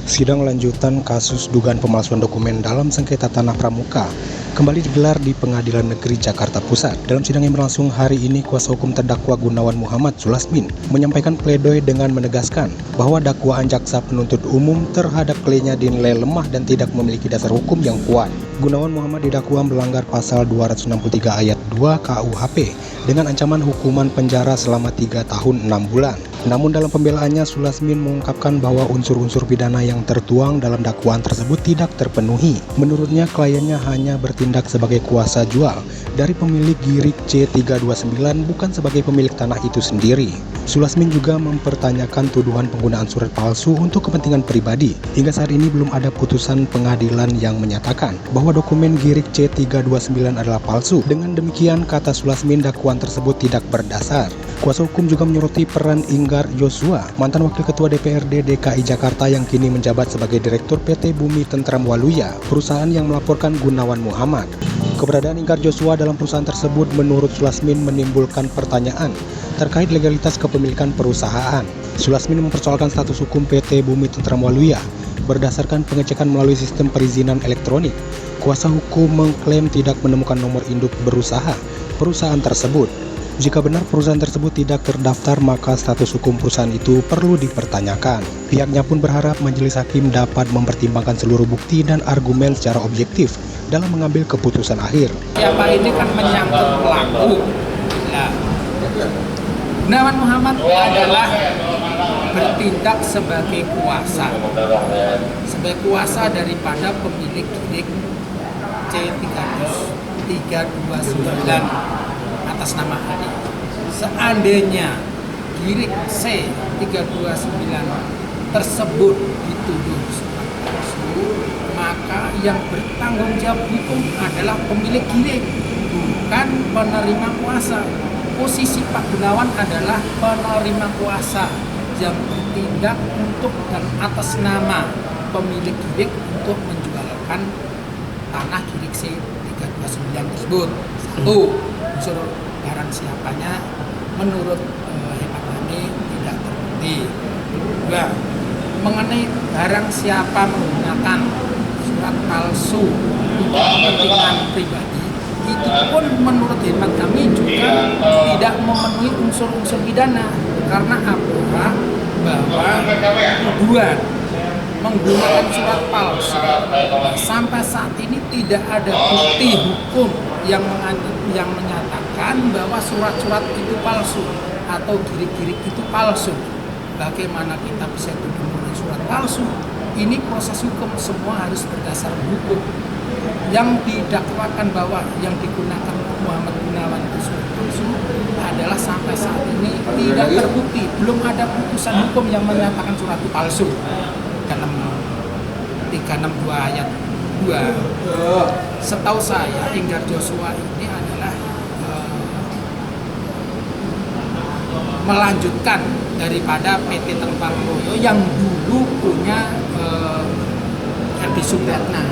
Sidang lanjutan kasus dugaan pemalsuan dokumen dalam sengketa tanah pramuka kembali digelar di Pengadilan Negeri Jakarta Pusat. Dalam sidang yang berlangsung hari ini, kuasa hukum terdakwa Gunawan Muhammad Sulasmin menyampaikan pledoi dengan menegaskan bahwa dakwaan jaksa penuntut umum terhadap kliennya dinilai lemah dan tidak memiliki dasar hukum yang kuat. Gunawan Muhammad didakwa melanggar pasal 263 ayat 2 KUHP dengan ancaman hukuman penjara selama 3 tahun 6 bulan. Namun dalam pembelaannya, Sulasmin mengungkapkan bahwa unsur-unsur pidana yang tertuang dalam dakwaan tersebut tidak terpenuhi. Menurutnya, kliennya hanya bertindak sebagai kuasa jual dari pemilik Girik C329, bukan sebagai pemilik tanah itu sendiri. Sulasmin juga mempertanyakan tuduhan penggunaan surat palsu untuk kepentingan pribadi. Hingga saat ini belum ada putusan pengadilan yang menyatakan bahwa dokumen Girik C329 adalah palsu. Dengan demikian, kata Sulasmin, dakwaan tersebut tidak berdasar. Kuasa hukum juga menyoroti peran Inggar Joshua, mantan Wakil Ketua DPRD DKI Jakarta yang kini menjabat sebagai Direktur PT Bumi Tentram Waluya, perusahaan yang melaporkan Gunawan Muhammad. Keberadaan Inggar Joshua dalam perusahaan tersebut menurut Sulasmin menimbulkan pertanyaan terkait legalitas kepemilikan perusahaan. Sulasmin mempersoalkan status hukum PT Bumi Tentram Waluya berdasarkan pengecekan melalui sistem perizinan elektronik. Kuasa hukum mengklaim tidak menemukan nomor induk berusaha perusahaan tersebut. Jika benar perusahaan tersebut tidak terdaftar, maka status hukum perusahaan itu perlu dipertanyakan. Pihaknya pun berharap majelis hakim dapat mempertimbangkan seluruh bukti dan argumen secara objektif dalam mengambil keputusan akhir. Siapa ini kan menyangkut pelaku. Nah, Gunawan Muhammad adalah bertindak sebagai kuasa daripada pemilik Girik C329 atas nama Adi. Seandainya Girik C329 tersebut dituduh sebagai palsu, maka yang bertanggung jawab hukum adalah pemilik Girik, bukan penerima kuasa. Posisi Pak Gunawan adalah penerima kuasa yang bertindak untuk dan atas nama pemilik Girik untuk menjualkan tanah Girik C329 tersebut. Satu, unsur barang siapanya menurut hemat kami tidak terbukti. Dua, mengenai barang siapa menggunakan surat palsu untuk kepentingan pribadi, itu pun menurut hemat kami juga tidak memenuhi unsur-unsur pidana. Karena apa? Bahwa tuduhan menggunakan surat palsu sampai saat ini tidak ada bukti hukum yang menyatakan bahwa surat-surat itu palsu atau girik-girik itu palsu. Bagaimana kita bisa tuduh surat palsu? Ini proses hukum, semua harus berdasar hukum. Yang didakwakan bahwa yang digunakan Muhammad Gunawan itu surat palsu adalah sampai saat ini tidak terbukti. Belum ada putusan hukum yang menyatakan surat itu palsu. 362 ayat 2. Setahu saya, Inggar Joshua ini adalah melanjutkan daripada PT Tentram Waluya yang dulu punya Adi Supriyatna.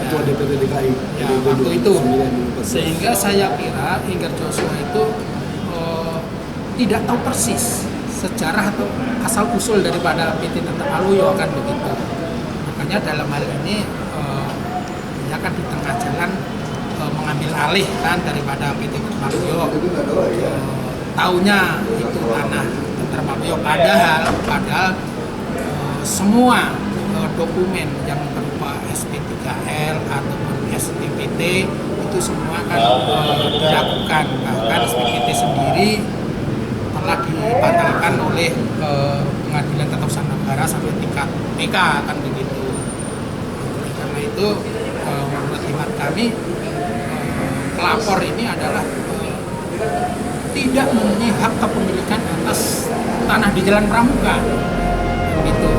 Ketua DPRD DKI. Ya, waktu itu. Sehingga saya kira Inggar Joshua itu tidak tahu persis sejarah atau asal usul daripada PT Tentram Waluya, kan begitu. Makanya dalam hal ini dia kan di tengah jalan mengambil alih kan daripada PT Tentram Waluya. Taunya itu tanah Tentram Waluya, padahal semua dokumen yang berupa SP3L ataupun SPPT itu semua kan dilakukan. Bahkan SPPT sendiri telah dibatalkan oleh Pengadilan Tata Usaha Negara sampai tingkat TK, kan begitu. Karena itu menurut hemat kami pelapor ini adalah tidak mempunyai hak kepemilikan atas tanah di Jalan Pramuka, gitu.